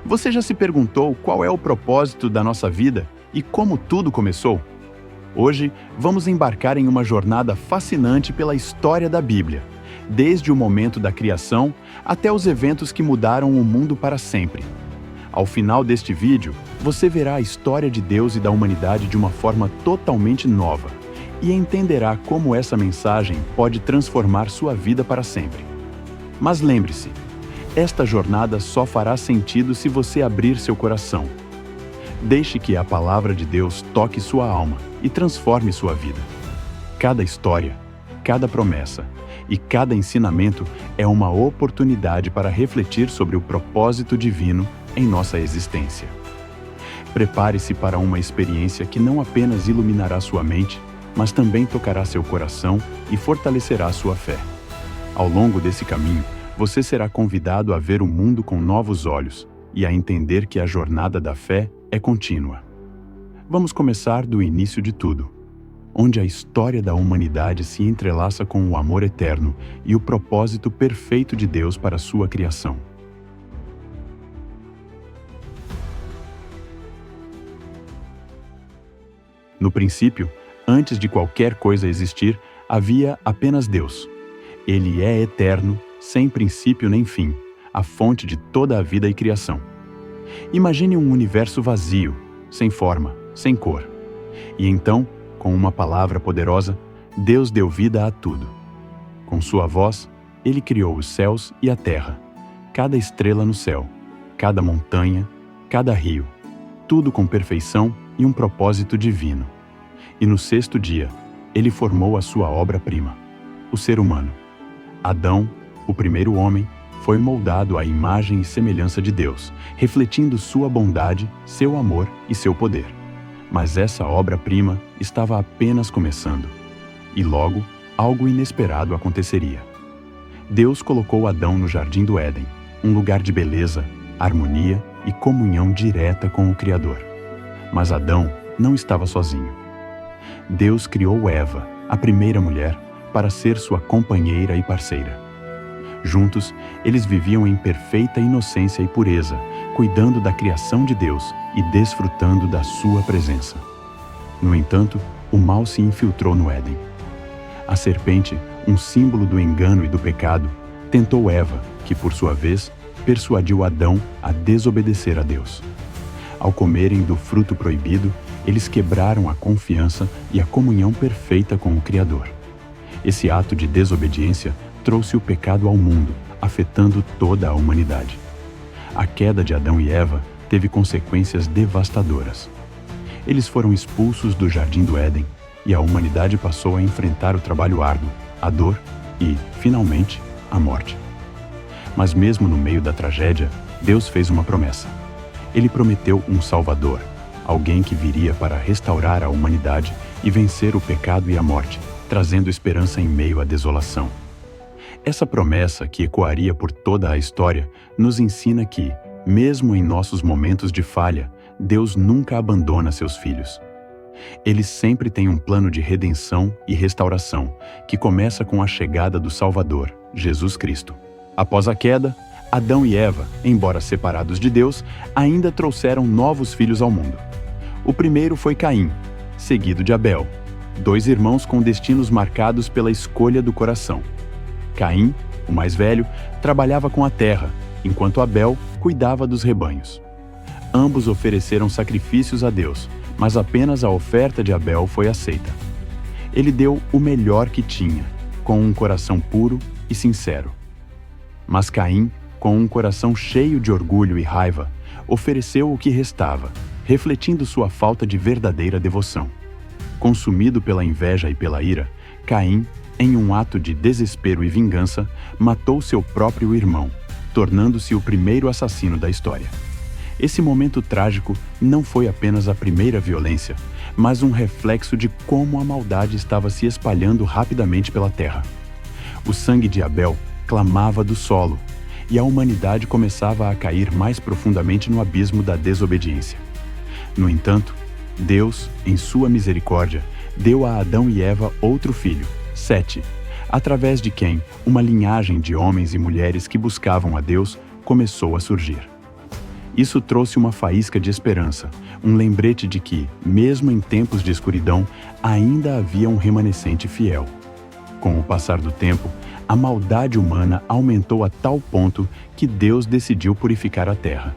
Você já se perguntou qual é o propósito da nossa vida e como tudo começou? Hoje, vamos embarcar em uma jornada fascinante pela história da Bíblia, desde o momento da criação até os eventos que mudaram o mundo para sempre. Ao final deste vídeo, você verá a história de Deus e da humanidade de uma forma totalmente nova e entenderá como essa mensagem pode transformar sua vida para sempre. Mas lembre-se, esta jornada só fará sentido se você abrir seu coração. Deixe que a palavra de Deus toque sua alma e transforme sua vida. Cada história, cada promessa e cada ensinamento é uma oportunidade para refletir sobre o propósito divino em nossa existência. Prepare-se para uma experiência que não apenas iluminará sua mente, mas também tocará seu coração e fortalecerá sua fé. Ao longo desse caminho, você será convidado a ver o mundo com novos olhos e a entender que a jornada da fé é contínua. Vamos começar do início de tudo, onde a história da humanidade se entrelaça com o amor eterno e o propósito perfeito de Deus para sua criação. No princípio, antes de qualquer coisa existir, havia apenas Deus. Ele é eterno, sem princípio nem fim, a fonte de toda a vida e criação. Imagine um universo vazio, sem forma, sem cor. E então, com uma palavra poderosa, Deus deu vida a tudo. Com sua voz, Ele criou os céus e a terra, cada estrela no céu, cada montanha, cada rio, tudo com perfeição e um propósito divino. E no sexto dia, Ele formou a sua obra-prima, o ser humano. Adão, o primeiro homem, foi moldado à imagem e semelhança de Deus, refletindo sua bondade, seu amor e seu poder. Mas essa obra-prima estava apenas começando. E logo, algo inesperado aconteceria. Deus colocou Adão no Jardim do Éden, um lugar de beleza, harmonia e comunhão direta com o Criador. Mas Adão não estava sozinho. Deus criou Eva, a primeira mulher, para ser sua companheira e parceira. Juntos, eles viviam em perfeita inocência e pureza, cuidando da criação de Deus e desfrutando da sua presença. No entanto, o mal se infiltrou no Éden. A serpente, um símbolo do engano e do pecado, tentou Eva, que por sua vez, persuadiu Adão a desobedecer a Deus. Ao comerem do fruto proibido, eles quebraram a confiança e a comunhão perfeita com o Criador. Esse ato de desobediência trouxe o pecado ao mundo, afetando toda a humanidade. A queda de Adão e Eva teve consequências devastadoras. Eles foram expulsos do Jardim do Éden e a humanidade passou a enfrentar o trabalho árduo, a dor e, finalmente, a morte. Mas mesmo no meio da tragédia, Deus fez uma promessa. Ele prometeu um Salvador, alguém que viria para restaurar a humanidade e vencer o pecado e a morte, trazendo esperança em meio à desolação. Essa promessa, que ecoaria por toda a história, nos ensina que, mesmo em nossos momentos de falha, Deus nunca abandona seus filhos. Ele sempre tem um plano de redenção e restauração, que começa com a chegada do Salvador, Jesus Cristo. Após a queda, Adão e Eva, embora separados de Deus, ainda trouxeram novos filhos ao mundo. O primeiro foi Caim, seguido de Abel, dois irmãos com destinos marcados pela escolha do coração. Caim, o mais velho, trabalhava com a terra, enquanto Abel cuidava dos rebanhos. Ambos ofereceram sacrifícios a Deus, mas apenas a oferta de Abel foi aceita. Ele deu o melhor que tinha, com um coração puro e sincero. Mas Caim, com um coração cheio de orgulho e raiva, ofereceu o que restava, refletindo sua falta de verdadeira devoção. Consumido pela inveja e pela ira, Caim, em um ato de desespero e vingança, matou seu próprio irmão, tornando-se o primeiro assassino da história. Esse momento trágico não foi apenas a primeira violência, mas um reflexo de como a maldade estava se espalhando rapidamente pela terra. O sangue de Abel clamava do solo, e a humanidade começava a cair mais profundamente no abismo da desobediência. No entanto, Deus, em sua misericórdia, deu a Adão e Eva outro filho, Sete, através de quem uma linhagem de homens e mulheres que buscavam a Deus começou a surgir. Isso trouxe uma faísca de esperança, um lembrete de que, mesmo em tempos de escuridão, ainda havia um remanescente fiel. Com o passar do tempo, a maldade humana aumentou a tal ponto que Deus decidiu purificar a terra.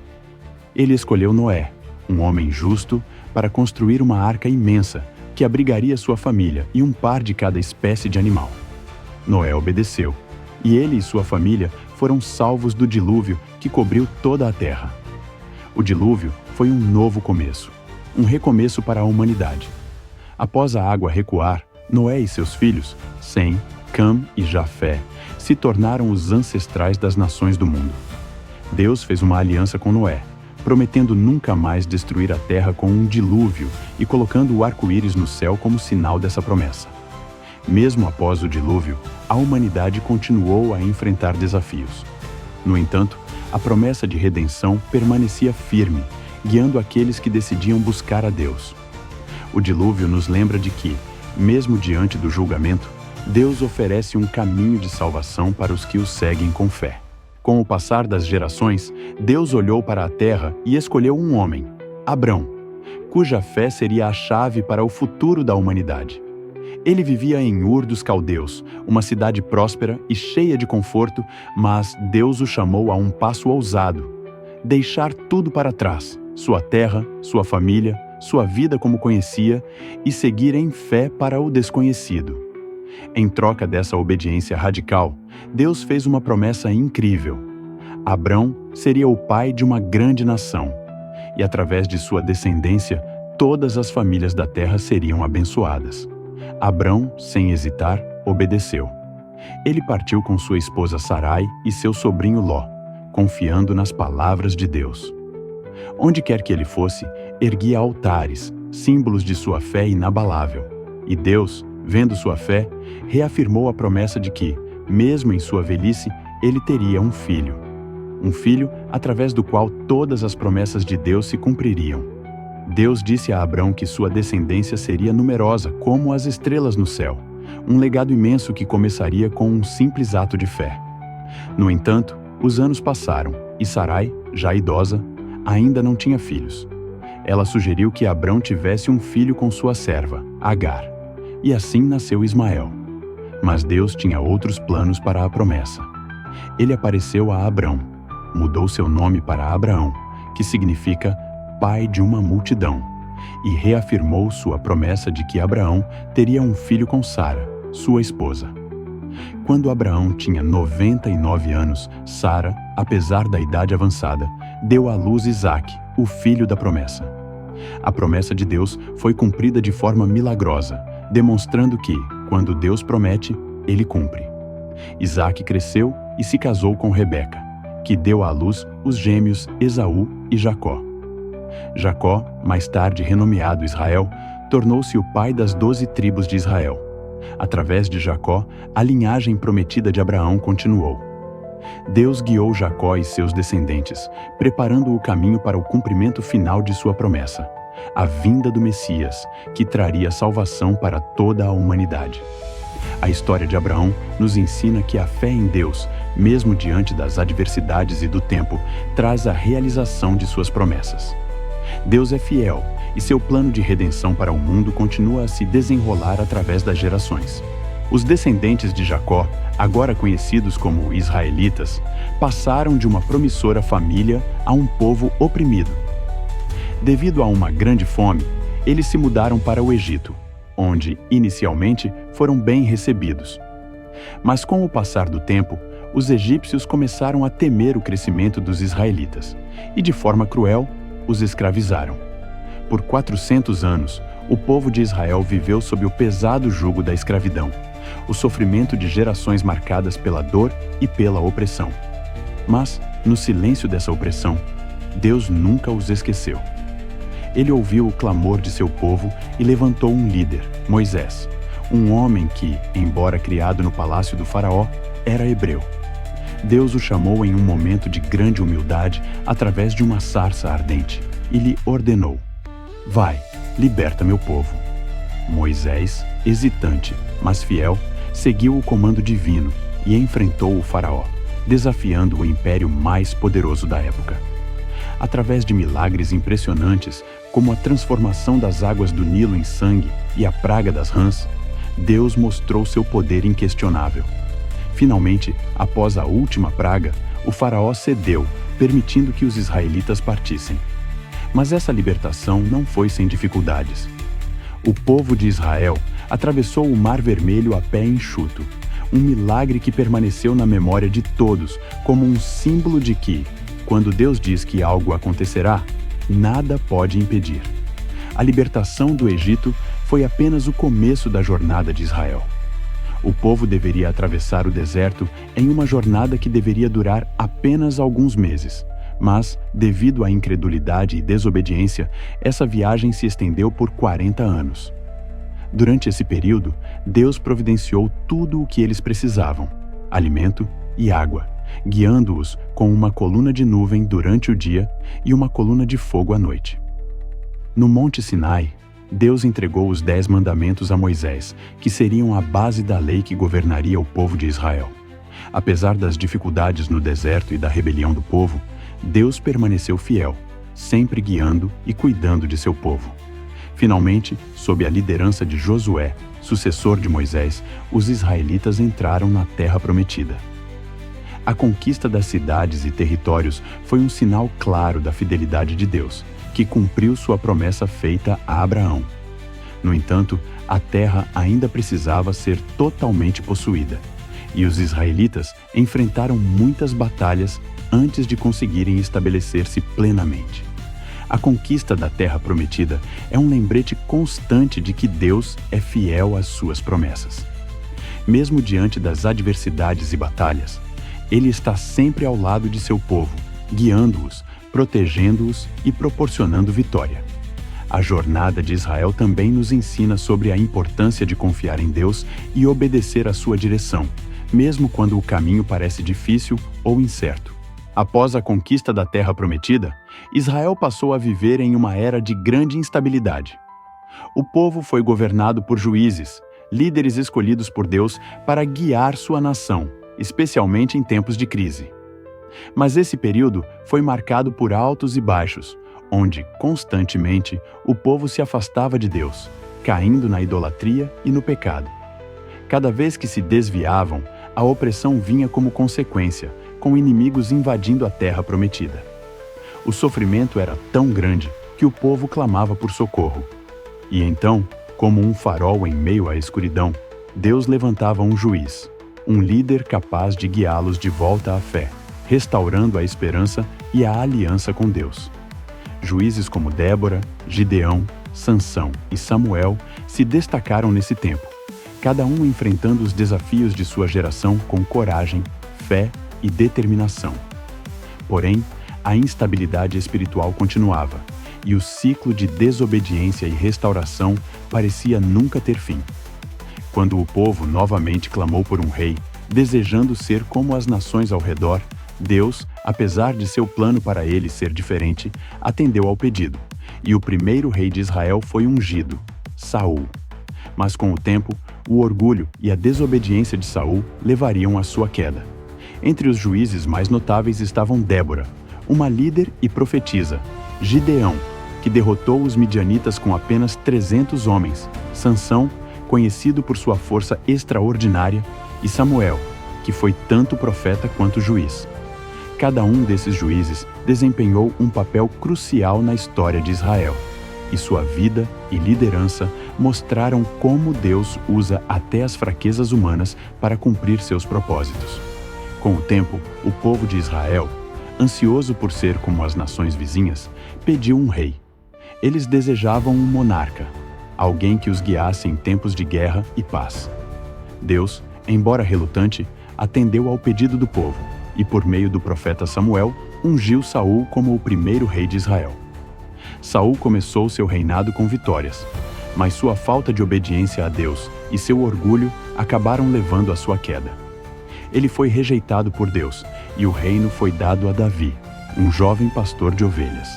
Ele escolheu Noé, um homem justo, para construir uma arca imensa que abrigaria sua família e um par de cada espécie de animal. Noé obedeceu, e ele e sua família foram salvos do dilúvio que cobriu toda a terra. O dilúvio foi um novo começo, um recomeço para a humanidade. Após a água recuar, Noé e seus filhos, Sem, Cam e Jafé, se tornaram os ancestrais das nações do mundo. Deus fez uma aliança com Noé, prometendo nunca mais destruir a terra com um dilúvio e colocando o arco-íris no céu como sinal dessa promessa. Mesmo após o dilúvio, a humanidade continuou a enfrentar desafios. No entanto, a promessa de redenção permanecia firme, guiando aqueles que decidiam buscar a Deus. O dilúvio nos lembra de que, mesmo diante do julgamento, Deus oferece um caminho de salvação para os que o seguem com fé. Com o passar das gerações, Deus olhou para a terra e escolheu um homem, Abrão, cuja fé seria a chave para o futuro da humanidade. Ele vivia em Ur dos Caldeus, uma cidade próspera e cheia de conforto, mas Deus o chamou a um passo ousado: deixar tudo para trás, sua terra, sua família, sua vida como conhecia, e seguir em fé para o desconhecido. Em troca dessa obediência radical, Deus fez uma promessa incrível. Abrão seria o pai de uma grande nação, e através de sua descendência, todas as famílias da terra seriam abençoadas. Abrão, sem hesitar, obedeceu. Ele partiu com sua esposa Sarai e seu sobrinho Ló, confiando nas palavras de Deus. Onde quer que ele fosse, erguia altares, símbolos de sua fé inabalável. E Deus, vendo sua fé, reafirmou a promessa de que, mesmo em sua velhice, ele teria um filho. Um filho através do qual todas as promessas de Deus se cumpririam. Deus disse a Abrão que sua descendência seria numerosa como as estrelas no céu, um legado imenso que começaria com um simples ato de fé. No entanto, os anos passaram e Sarai, já idosa, ainda não tinha filhos. Ela sugeriu que Abrão tivesse um filho com sua serva, Agar, e assim nasceu Ismael. Mas Deus tinha outros planos para a promessa. Ele apareceu a Abrão, mudou seu nome para Abraão, que significa pai de uma multidão, e reafirmou sua promessa de que Abraão teria um filho com Sara, sua esposa. Quando Abraão tinha 99 anos, Sara, apesar da idade avançada, deu à luz Isaque, o filho da promessa. A promessa de Deus foi cumprida de forma milagrosa, demonstrando que, quando Deus promete, ele cumpre. Isaque cresceu e se casou com Rebeca, que deu à luz os gêmeos Esaú e Jacó. Jacó, mais tarde renomeado Israel, tornou-se o pai das 12 tribos de Israel. Através de Jacó, a linhagem prometida de Abraão continuou. Deus guiou Jacó e seus descendentes, preparando o caminho para o cumprimento final de sua promessa, a vinda do Messias, que traria salvação para toda a humanidade. A história de Abraão nos ensina que a fé em Deus, mesmo diante das adversidades e do tempo, traz a realização de suas promessas. Deus é fiel e seu plano de redenção para o mundo continua a se desenrolar através das gerações. Os descendentes de Jacó, agora conhecidos como israelitas, passaram de uma promissora família a um povo oprimido. Devido a uma grande fome, eles se mudaram para o Egito, onde, inicialmente, foram bem recebidos. Mas com o passar do tempo, os egípcios começaram a temer o crescimento dos israelitas e, de forma cruel, os escravizaram. Por 400 anos, o povo de Israel viveu sob o pesado jugo da escravidão, o sofrimento de gerações marcadas pela dor e pela opressão. Mas, no silêncio dessa opressão, Deus nunca os esqueceu. Ele ouviu o clamor de seu povo e levantou um líder, Moisés, um homem que, embora criado no palácio do faraó, era hebreu. Deus o chamou em um momento de grande humildade através de uma sarça ardente e lhe ordenou: vai, liberta meu povo. Moisés, hesitante, mas fiel, seguiu o comando divino e enfrentou o faraó, desafiando o império mais poderoso da época. através de milagres impressionantes, como a transformação das águas do Nilo em sangue e a praga das rãs, Deus mostrou seu poder inquestionável. Finalmente, após a última praga, o faraó cedeu, permitindo que os israelitas partissem. Mas essa libertação não foi sem dificuldades. O povo de Israel atravessou o Mar Vermelho a pé enxuto, um milagre que permaneceu na memória de todos como um símbolo de que, quando Deus diz que algo acontecerá, nada pode impedir. A libertação do Egito foi apenas o começo da jornada de Israel. O povo deveria atravessar o deserto em uma jornada que deveria durar apenas alguns meses. Mas, devido à incredulidade e desobediência, essa viagem se estendeu por 40 anos. Durante esse período, Deus providenciou tudo o que eles precisavam: alimento e água, guiando-os com uma coluna de nuvem durante o dia e uma coluna de fogo à noite. No Monte Sinai, Deus entregou os 10 mandamentos a Moisés, que seriam a base da lei que governaria o povo de Israel. Apesar das dificuldades no deserto e da rebelião do povo, Deus permaneceu fiel, sempre guiando e cuidando de seu povo. Finalmente, sob a liderança de Josué, sucessor de Moisés, os israelitas entraram na Terra Prometida. A conquista das cidades e territórios foi um sinal claro da fidelidade de Deus, que cumpriu sua promessa feita a Abraão. No entanto, a terra ainda precisava ser totalmente possuída, e os israelitas enfrentaram muitas batalhas antes de conseguirem estabelecer-se plenamente. A conquista da Terra Prometida é um lembrete constante de que Deus é fiel às suas promessas. Mesmo diante das adversidades e batalhas, Ele está sempre ao lado de seu povo, guiando-os, protegendo-os e proporcionando vitória. A jornada de Israel também nos ensina sobre a importância de confiar em Deus e obedecer à sua direção, mesmo quando o caminho parece difícil ou incerto. Após a conquista da Terra Prometida, Israel passou a viver em uma era de grande instabilidade. O povo foi governado por juízes, líderes escolhidos por Deus para guiar sua nação, especialmente em tempos de crise. Mas esse período foi marcado por altos e baixos, onde, constantemente, o povo se afastava de Deus, caindo na idolatria e no pecado. Cada vez que se desviavam, a opressão vinha como consequência, com inimigos invadindo a Terra Prometida. O sofrimento era tão grande que o povo clamava por socorro. E então, como um farol em meio à escuridão, Deus levantava um juiz, um líder capaz de guiá-los de volta à fé, restaurando a esperança e a aliança com Deus. Juízes como Débora, Gideão, Sansão e Samuel se destacaram nesse tempo, cada um enfrentando os desafios de sua geração com coragem, fé e determinação. Porém, a instabilidade espiritual continuava, e o ciclo de desobediência e restauração parecia nunca ter fim. Quando o povo novamente clamou por um rei, desejando ser como as nações ao redor, Deus, apesar de seu plano para ele ser diferente, atendeu ao pedido, e o primeiro rei de Israel foi ungido, Saul. Mas com o tempo, o orgulho e a desobediência de Saul levariam à sua queda. Entre os juízes mais notáveis estavam Débora, uma líder e profetisa, Gideão, que derrotou os midianitas com apenas 300 homens, Sansão, conhecido por sua força extraordinária, e Samuel, que foi tanto profeta quanto juiz. Cada um desses juízes desempenhou um papel crucial na história de Israel, e sua vida e liderança mostraram como Deus usa até as fraquezas humanas para cumprir seus propósitos. Com o tempo, o povo de Israel, ansioso por ser como as nações vizinhas, pediu um rei. Eles desejavam um monarca, alguém que os guiasse em tempos de guerra e paz. Deus, embora relutante, atendeu ao pedido do povo e, por meio do profeta Samuel, ungiu Saul como o primeiro rei de Israel. Saul começou seu reinado com vitórias, mas sua falta de obediência a Deus e seu orgulho acabaram levando à sua queda. Ele foi rejeitado por Deus e o reino foi dado a Davi, um jovem pastor de ovelhas.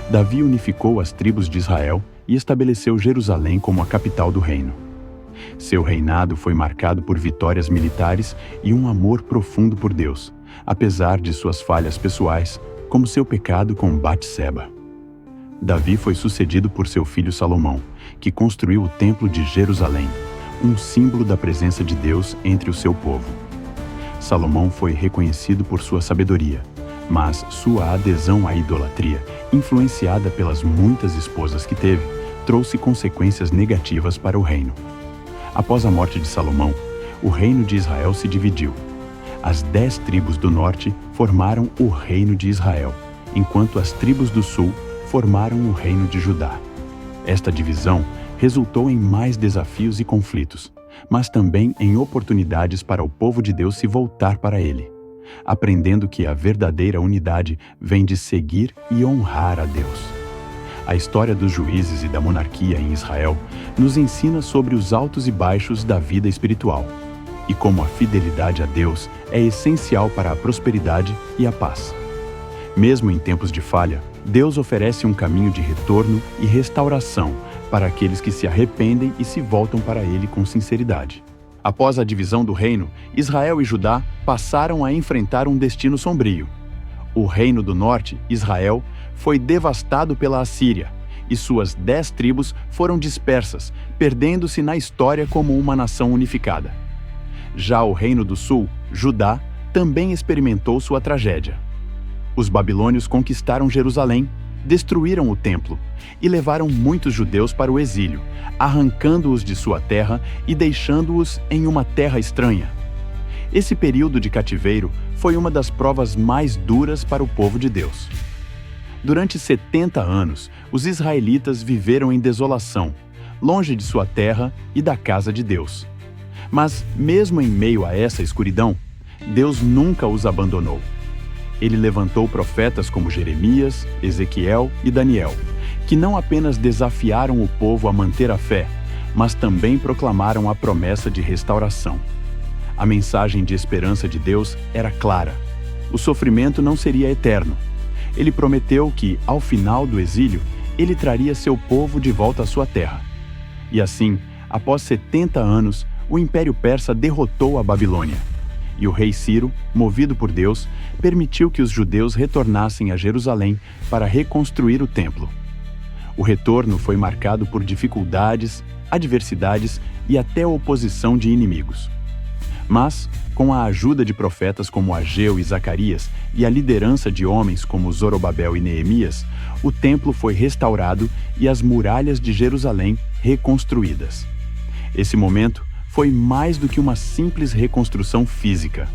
Davi unificou as tribos de Israel e estabeleceu Jerusalém como a capital do reino. Seu reinado foi marcado por vitórias militares e um amor profundo por Deus, apesar de suas falhas pessoais, como seu pecado com Batseba. Davi foi sucedido por seu filho Salomão, que construiu o Templo de Jerusalém, um símbolo da presença de Deus entre o seu povo. Salomão foi reconhecido por sua sabedoria, mas sua adesão à idolatria, influenciada pelas muitas esposas que teve, trouxe consequências negativas para o reino. Após a morte de Salomão, o reino de Israel se dividiu. As 10 tribos do norte formaram o reino de Israel, enquanto as tribos do sul formaram o reino de Judá. Esta divisão resultou em mais desafios e conflitos, mas também em oportunidades para o povo de Deus se voltar para ele, aprendendo que a verdadeira unidade vem de seguir e honrar a Deus. A história dos juízes e da monarquia em Israel nos ensina sobre os altos e baixos da vida espiritual e como a fidelidade a Deus é essencial para a prosperidade e a paz. Mesmo em tempos de falha, Deus oferece um caminho de retorno e restauração para aqueles que se arrependem e se voltam para Ele com sinceridade. Após a divisão do reino, Israel e Judá passaram a enfrentar um destino sombrio. O reino do norte, Israel, foi devastado pela Assíria, e suas 10 tribos foram dispersas, perdendo-se na história como uma nação unificada. Já o reino do sul, Judá, também experimentou sua tragédia. Os babilônios conquistaram Jerusalém, destruíram o templo e levaram muitos judeus para o exílio, arrancando-os de sua terra e deixando-os em uma terra estranha. Esse período de cativeiro foi uma das provas mais duras para o povo de Deus. Durante 70 anos, os israelitas viveram em desolação, longe de sua terra e da casa de Deus. Mas, mesmo em meio a essa escuridão, Deus nunca os abandonou. Ele levantou profetas como Jeremias, Ezequiel e Daniel, que não apenas desafiaram o povo a manter a fé, mas também proclamaram a promessa de restauração. A mensagem de esperança de Deus era clara. O sofrimento não seria eterno. Ele prometeu que, ao final do exílio, ele traria seu povo de volta à sua terra. E assim, após 70 anos, o Império Persa derrotou a Babilônia. E o rei Ciro, movido por Deus, permitiu que os judeus retornassem a Jerusalém para reconstruir o templo. O retorno foi marcado por dificuldades, adversidades e até oposição de inimigos. Mas, com a ajuda de profetas como Ageu e Zacarias e a liderança de homens como Zorobabel e Neemias, o templo foi restaurado e as muralhas de Jerusalém reconstruídas. Esse momento foi mais do que uma simples reconstrução física.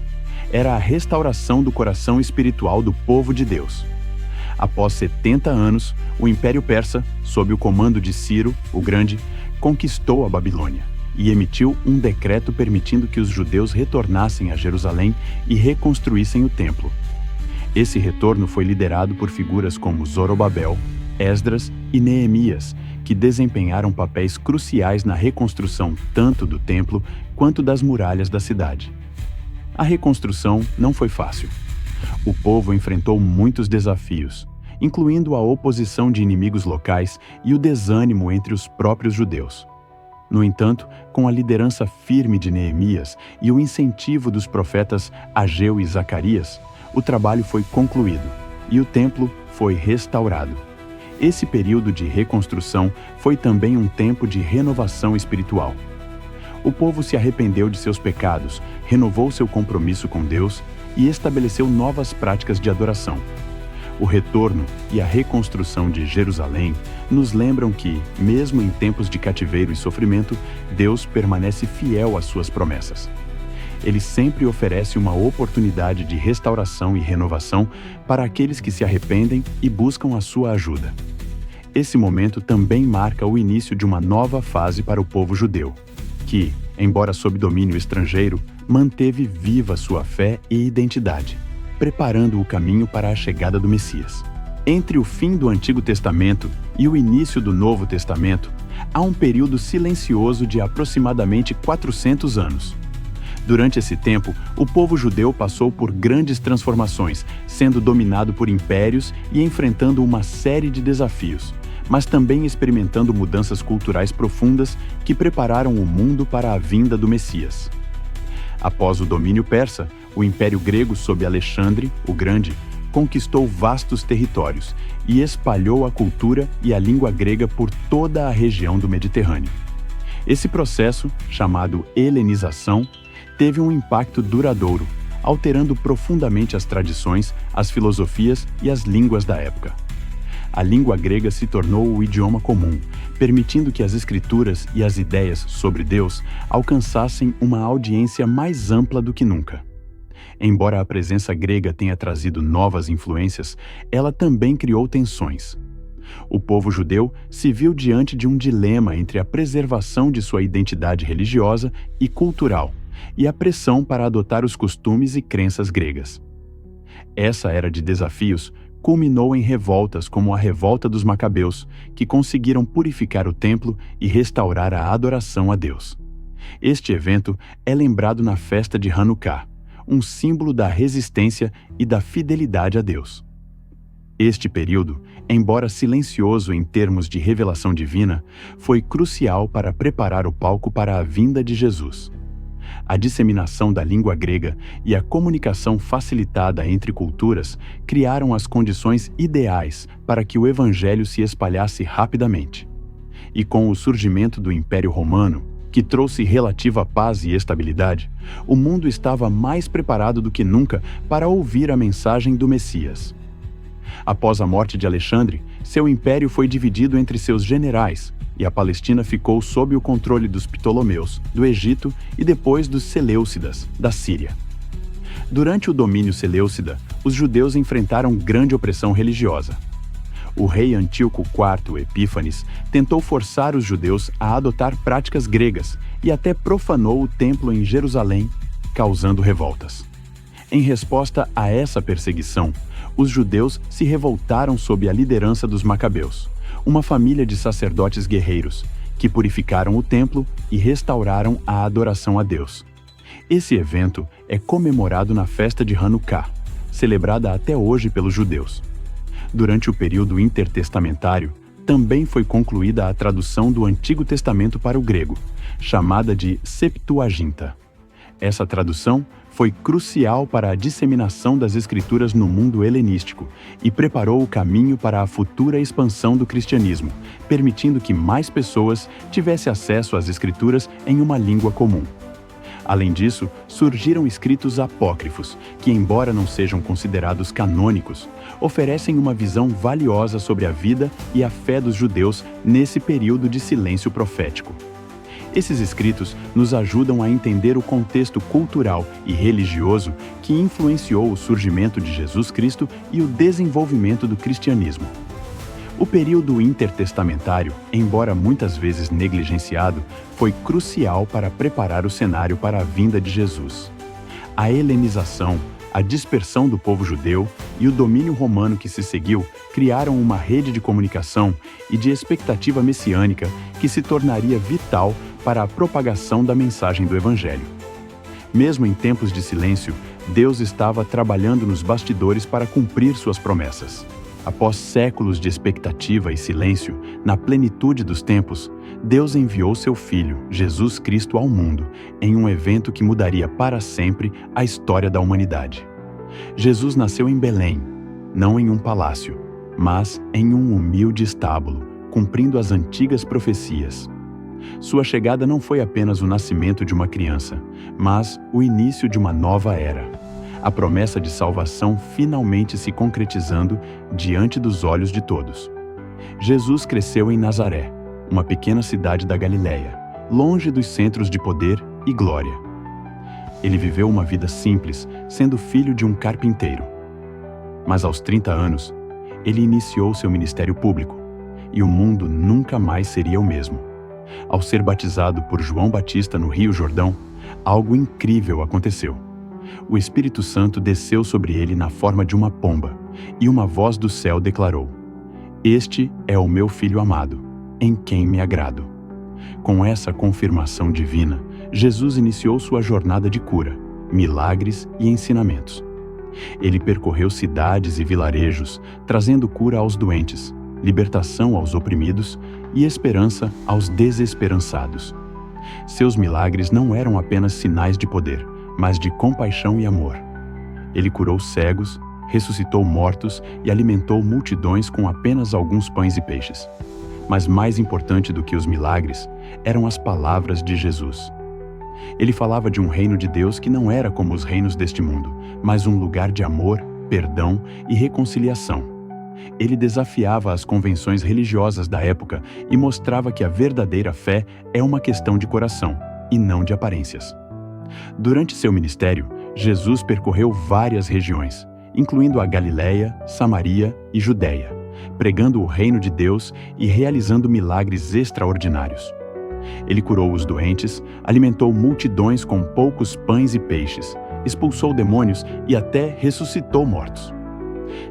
Era a restauração do coração espiritual do povo de Deus. Após 70 anos, o Império Persa, sob o comando de Ciro, o Grande, conquistou a Babilônia e emitiu um decreto permitindo que os judeus retornassem a Jerusalém e reconstruíssem o templo. Esse retorno foi liderado por figuras como Zorobabel, Esdras e Neemias, que desempenharam papéis cruciais na reconstrução tanto do templo quanto das muralhas da cidade. A reconstrução não foi fácil. O povo enfrentou muitos desafios, incluindo a oposição de inimigos locais e o desânimo entre os próprios judeus. No entanto, com a liderança firme de Neemias e o incentivo dos profetas Ageu e Zacarias, o trabalho foi concluído e o templo foi restaurado. Esse período de reconstrução foi também um tempo de renovação espiritual. O povo se arrependeu de seus pecados, renovou seu compromisso com Deus e estabeleceu novas práticas de adoração. O retorno e a reconstrução de Jerusalém nos lembram que, mesmo em tempos de cativeiro e sofrimento, Deus permanece fiel às suas promessas. Ele sempre oferece uma oportunidade de restauração e renovação para aqueles que se arrependem e buscam a sua ajuda. Esse momento também marca o início de uma nova fase para o povo judeu, que, embora sob domínio estrangeiro, manteve viva sua fé e identidade, preparando o caminho para a chegada do Messias. Entre o fim do Antigo Testamento e o início do Novo Testamento, há um período silencioso de aproximadamente 400 anos. Durante esse tempo, o povo judeu passou por grandes transformações, sendo dominado por impérios e enfrentando uma série de desafios, mas também experimentando mudanças culturais profundas que prepararam o mundo para a vinda do Messias. Após o domínio persa, o Império Grego sob Alexandre, o Grande, conquistou vastos territórios e espalhou a cultura e a língua grega por toda a região do Mediterrâneo. Esse processo, chamado helenização, teve um impacto duradouro, alterando profundamente as tradições, as filosofias e as línguas da época. A língua grega se tornou o idioma comum, permitindo que as escrituras e as ideias sobre Deus alcançassem uma audiência mais ampla do que nunca. Embora a presença grega tenha trazido novas influências, ela também criou tensões. O povo judeu se viu diante de um dilema entre a preservação de sua identidade religiosa e cultural e a pressão para adotar os costumes e crenças gregas. Essa era de desafios culminou em revoltas como a Revolta dos Macabeus, que conseguiram purificar o templo e restaurar a adoração a Deus. Este evento é lembrado na festa de Hanukkah, um símbolo da resistência e da fidelidade a Deus. Este período, embora silencioso em termos de revelação divina, foi crucial para preparar o palco para a vinda de Jesus. A disseminação da língua grega e a comunicação facilitada entre culturas criaram as condições ideais para que o Evangelho se espalhasse rapidamente. E com o surgimento do Império Romano, que trouxe relativa paz e estabilidade, o mundo estava mais preparado do que nunca para ouvir a mensagem do Messias. Após a morte de Alexandre, seu império foi dividido entre seus generais, e a Palestina ficou sob o controle dos Ptolomeus, do Egito, e depois dos Seleucidas, da Síria. Durante o domínio seleucida, os judeus enfrentaram grande opressão religiosa. O rei Antíoco IV Epífanes tentou forçar os judeus a adotar práticas gregas e até profanou o templo em Jerusalém, causando revoltas. Em resposta a essa perseguição, os judeus se revoltaram sob a liderança dos Macabeus, uma família de sacerdotes guerreiros, que purificaram o templo e restauraram a adoração a Deus. Esse evento é comemorado na festa de Hanukkah, celebrada até hoje pelos judeus. Durante o período intertestamentário, também foi concluída a tradução do Antigo Testamento para o grego, chamada de Septuaginta. Essa tradução foi crucial para a disseminação das Escrituras no mundo helenístico e preparou o caminho para a futura expansão do cristianismo, permitindo que mais pessoas tivessem acesso às Escrituras em uma língua comum. Além disso, surgiram escritos apócrifos, que, embora não sejam considerados canônicos, oferecem uma visão valiosa sobre a vida e a fé dos judeus nesse período de silêncio profético. Esses escritos nos ajudam a entender o contexto cultural e religioso que influenciou o surgimento de Jesus Cristo e o desenvolvimento do cristianismo. O período intertestamentário, embora muitas vezes negligenciado, foi crucial para preparar o cenário para a vinda de Jesus. A helenização, a dispersão do povo judeu e o domínio romano que se seguiu criaram uma rede de comunicação e de expectativa messiânica que se tornaria vital para a propagação da mensagem do Evangelho. Mesmo em tempos de silêncio, Deus estava trabalhando nos bastidores para cumprir suas promessas. Após séculos de expectativa e silêncio, na plenitude dos tempos, Deus enviou seu Filho, Jesus Cristo, ao mundo, em um evento que mudaria para sempre a história da humanidade. Jesus nasceu em Belém, não em um palácio, mas em um humilde estábulo, cumprindo as antigas profecias. Sua chegada não foi apenas o nascimento de uma criança, mas o início de uma nova era. A promessa de salvação finalmente se concretizando diante dos olhos de todos. Jesus cresceu em Nazaré, uma pequena cidade da Galileia, longe dos centros de poder e glória. Ele viveu uma vida simples, sendo filho de um carpinteiro. Mas aos 30 anos, ele iniciou seu ministério público, e o mundo nunca mais seria o mesmo. Ao ser batizado por João Batista no Rio Jordão, algo incrível aconteceu. O Espírito Santo desceu sobre ele na forma de uma pomba, e uma voz do céu declarou: "Este é o meu Filho amado, em quem me agrado." Com essa confirmação divina, Jesus iniciou sua jornada de cura, milagres e ensinamentos. Ele percorreu cidades e vilarejos, trazendo cura aos doentes, libertação aos oprimidos e esperança aos desesperançados. Seus milagres não eram apenas sinais de poder, mas de compaixão e amor. Ele curou cegos, ressuscitou mortos e alimentou multidões com apenas alguns pães e peixes. Mas mais importante do que os milagres eram as palavras de Jesus. Ele falava de um reino de Deus que não era como os reinos deste mundo, mas um lugar de amor, perdão e reconciliação. Ele desafiava as convenções religiosas da época e mostrava que a verdadeira fé é uma questão de coração, e não de aparências. Durante seu ministério, Jesus percorreu várias regiões, incluindo a Galiléia, Samaria e Judéia, pregando o reino de Deus e realizando milagres extraordinários. Ele curou os doentes, alimentou multidões com poucos pães e peixes, expulsou demônios e até ressuscitou mortos.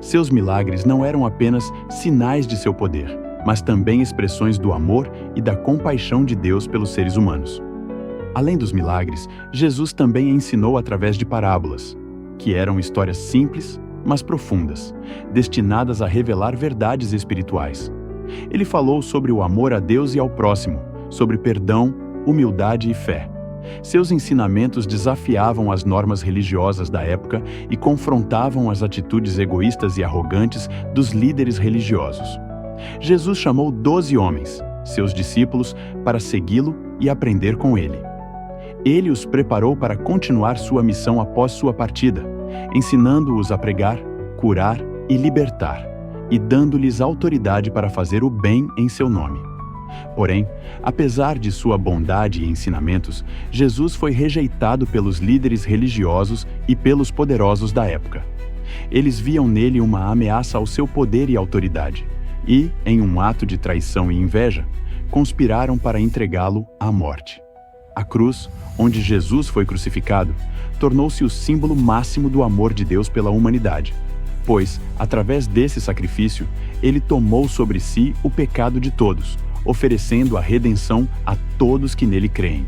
Seus milagres não eram apenas sinais de seu poder, mas também expressões do amor e da compaixão de Deus pelos seres humanos. Além dos milagres, Jesus também ensinou através de parábolas, que eram histórias simples, mas profundas, destinadas a revelar verdades espirituais. Ele falou sobre o amor a Deus e ao próximo, sobre perdão, humildade e fé. Seus ensinamentos desafiavam as normas religiosas da época e confrontavam as atitudes egoístas e arrogantes dos líderes religiosos. Jesus chamou 12 homens, seus discípulos, para segui-lo e aprender com ele. Ele os preparou para continuar sua missão após sua partida, ensinando-os a pregar, curar e libertar, e dando-lhes autoridade para fazer o bem em seu nome. Porém, apesar de sua bondade e ensinamentos, Jesus foi rejeitado pelos líderes religiosos e pelos poderosos da época. Eles viam nele uma ameaça ao seu poder e autoridade, e, em um ato de traição e inveja, conspiraram para entregá-lo à morte. A cruz, onde Jesus foi crucificado, tornou-se o símbolo máximo do amor de Deus pela humanidade, pois, através desse sacrifício, ele tomou sobre si o pecado de todos, oferecendo a redenção a todos que nele creem.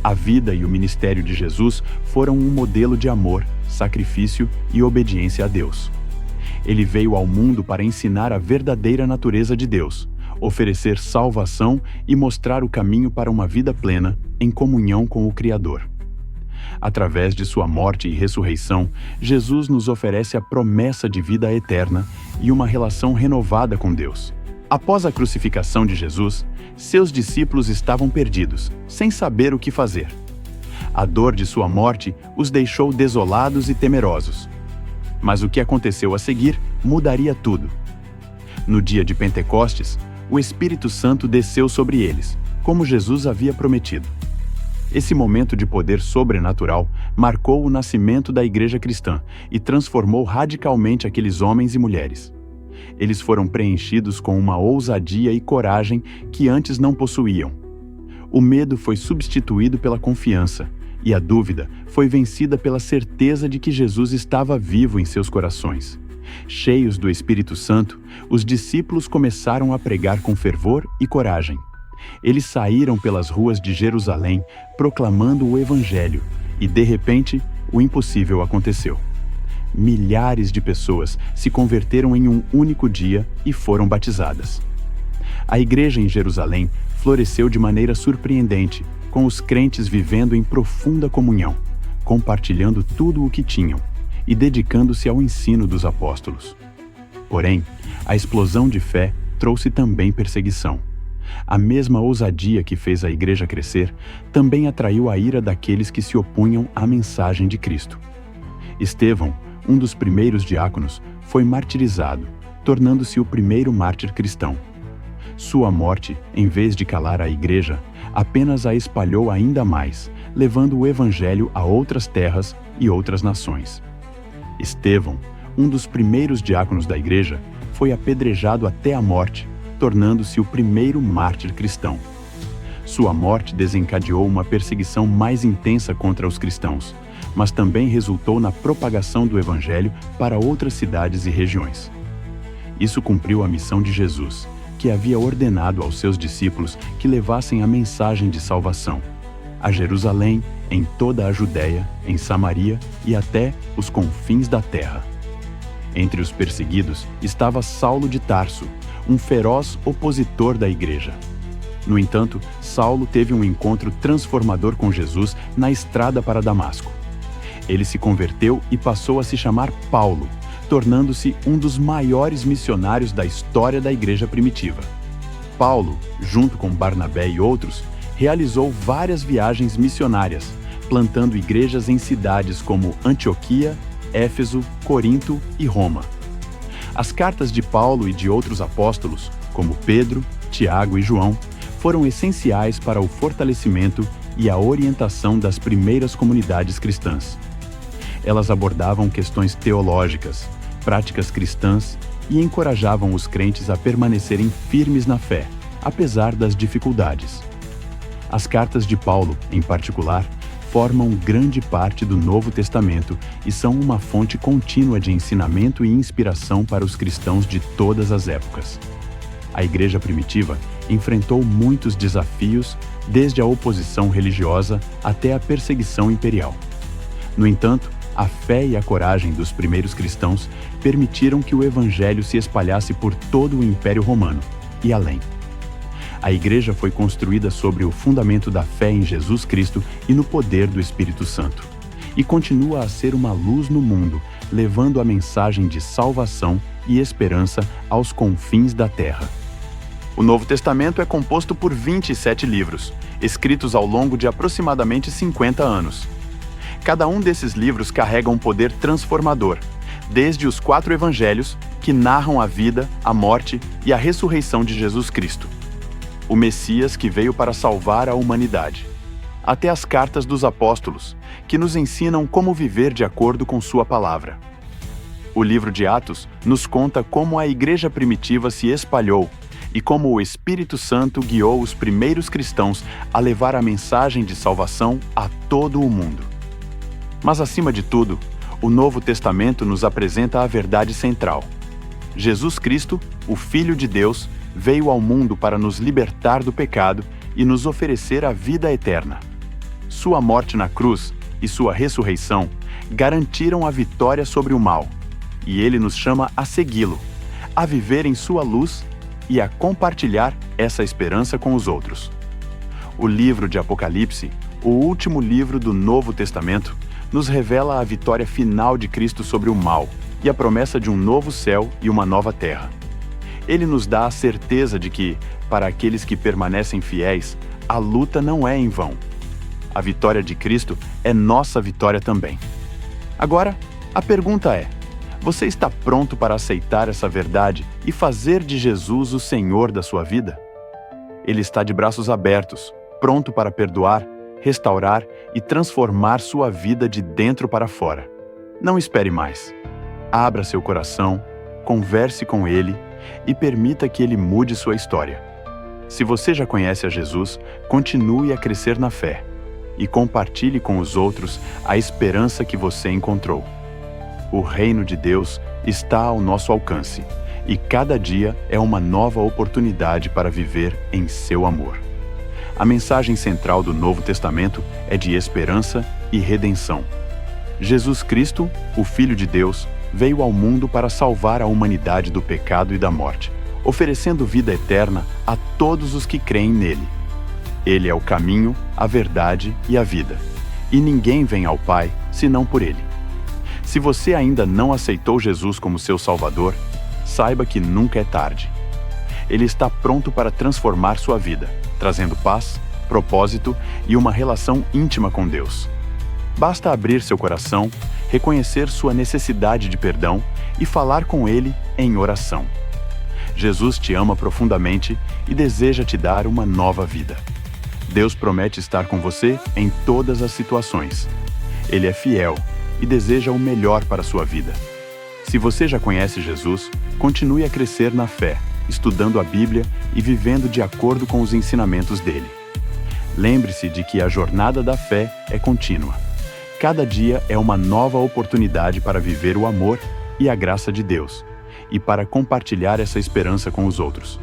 A vida e o ministério de Jesus foram um modelo de amor, sacrifício e obediência a Deus. Ele veio ao mundo para ensinar a verdadeira natureza de Deus, oferecer salvação e mostrar o caminho para uma vida plena em comunhão com o Criador. Através de sua morte e ressurreição, Jesus nos oferece a promessa de vida eterna e uma relação renovada com Deus. Após a crucificação de Jesus, seus discípulos estavam perdidos, sem saber o que fazer. A dor de sua morte os deixou desolados e temerosos. Mas o que aconteceu a seguir mudaria tudo. No dia de Pentecostes, o Espírito Santo desceu sobre eles, como Jesus havia prometido. Esse momento de poder sobrenatural marcou o nascimento da Igreja Cristã e transformou radicalmente aqueles homens e mulheres. Eles foram preenchidos com uma ousadia e coragem que antes não possuíam. O medo foi substituído pela confiança, e a dúvida foi vencida pela certeza de que Jesus estava vivo em seus corações. Cheios do Espírito Santo, os discípulos começaram a pregar com fervor e coragem. Eles saíram pelas ruas de Jerusalém proclamando o Evangelho, e de repente, o impossível aconteceu. Milhares de pessoas se converteram em um único dia e foram batizadas. A igreja em Jerusalém floresceu de maneira surpreendente, com os crentes vivendo em profunda comunhão, compartilhando tudo o que tinham e dedicando-se ao ensino dos apóstolos. Porém, a explosão de fé trouxe também perseguição. A mesma ousadia que fez a igreja crescer também atraiu a ira daqueles que se opunham à mensagem de Cristo. Estevão, um dos primeiros diáconos, foi martirizado, tornando-se o primeiro mártir cristão. Sua morte, em vez de calar a igreja, apenas a espalhou ainda mais, levando o evangelho a outras terras e outras nações. Estevão, um dos primeiros diáconos da igreja, foi apedrejado até a morte, tornando-se o primeiro mártir cristão. Sua morte desencadeou uma perseguição mais intensa contra os cristãos, mas também resultou na propagação do evangelho para outras cidades e regiões. Isso cumpriu a missão de Jesus, que havia ordenado aos seus discípulos que levassem a mensagem de salvação a Jerusalém, em toda a Judéia, em Samaria e até os confins da terra. Entre os perseguidos estava Saulo de Tarso, um feroz opositor da igreja. No entanto, Saulo teve um encontro transformador com Jesus na estrada para Damasco. Ele se converteu e passou a se chamar Paulo, tornando-se um dos maiores missionários da história da igreja primitiva. Paulo, junto com Barnabé e outros, realizou várias viagens missionárias, plantando igrejas em cidades como Antioquia, Éfeso, Corinto e Roma. As cartas de Paulo e de outros apóstolos, como Pedro, Tiago e João, foram essenciais para o fortalecimento e a orientação das primeiras comunidades cristãs. Elas abordavam questões teológicas, práticas cristãs e encorajavam os crentes a permanecerem firmes na fé, apesar das dificuldades. As cartas de Paulo, em particular, formam grande parte do Novo Testamento e são uma fonte contínua de ensinamento e inspiração para os cristãos de todas as épocas. A igreja primitiva enfrentou muitos desafios, desde a oposição religiosa até a perseguição imperial. No entanto, a fé e a coragem dos primeiros cristãos permitiram que o evangelho se espalhasse por todo o Império Romano e além. A igreja foi construída sobre o fundamento da fé em Jesus Cristo e no poder do Espírito Santo, e continua a ser uma luz no mundo, levando a mensagem de salvação e esperança aos confins da terra. O Novo Testamento é composto por 27 livros, escritos ao longo de aproximadamente 50 anos. Cada um desses livros carrega um poder transformador, desde os 4 evangelhos, que narram a vida, a morte e a ressurreição de Jesus Cristo, o Messias que veio para salvar a humanidade, até as cartas dos apóstolos, que nos ensinam como viver de acordo com sua palavra. O livro de Atos nos conta como a igreja primitiva se espalhou e como o Espírito Santo guiou os primeiros cristãos a levar a mensagem de salvação a todo o mundo. Mas, acima de tudo, o Novo Testamento nos apresenta a verdade central. Jesus Cristo, o Filho de Deus, veio ao mundo para nos libertar do pecado e nos oferecer a vida eterna. Sua morte na cruz e sua ressurreição garantiram a vitória sobre o mal, e ele nos chama a segui-lo, a viver em sua luz e a compartilhar essa esperança com os outros. O livro de Apocalipse, o último livro do Novo Testamento, nos revela a vitória final de Cristo sobre o mal e a promessa de um novo céu e uma nova terra. Ele nos dá a certeza de que, para aqueles que permanecem fiéis, a luta não é em vão. A vitória de Cristo é nossa vitória também. Agora, a pergunta é: você está pronto para aceitar essa verdade e fazer de Jesus o Senhor da sua vida? Ele está de braços abertos, pronto para perdoar, restaurar e transformar sua vida de dentro para fora. Não espere mais. Abra seu coração, converse com Ele e permita que Ele mude sua história. Se você já conhece a Jesus, continue a crescer na fé e compartilhe com os outros a esperança que você encontrou. O reino de Deus está ao nosso alcance e cada dia é uma nova oportunidade para viver em seu amor. A mensagem central do Novo Testamento é de esperança e redenção. Jesus Cristo, o Filho de Deus, veio ao mundo para salvar a humanidade do pecado e da morte, oferecendo vida eterna a todos os que creem nele. Ele é o caminho, a verdade e a vida, e ninguém vem ao Pai senão por ele. Se você ainda não aceitou Jesus como seu Salvador, saiba que nunca é tarde. Ele está pronto para transformar sua vida, trazendo paz, propósito e uma relação íntima com Deus. Basta abrir seu coração, reconhecer sua necessidade de perdão e falar com Ele em oração. Jesus te ama profundamente e deseja te dar uma nova vida. Deus promete estar com você em todas as situações. Ele é fiel e deseja o melhor para a sua vida. Se você já conhece Jesus, continue a crescer na fé, estudando a Bíblia e vivendo de acordo com os ensinamentos dele. Lembre-se de que a jornada da fé é contínua. Cada dia é uma nova oportunidade para viver o amor e a graça de Deus, e para compartilhar essa esperança com os outros.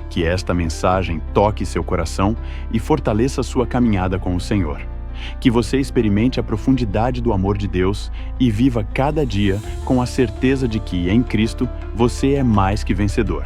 Que esta mensagem toque seu coração e fortaleça sua caminhada com o Senhor. Que você experimente a profundidade do amor de Deus e viva cada dia com a certeza de que, em Cristo, você é mais que vencedor.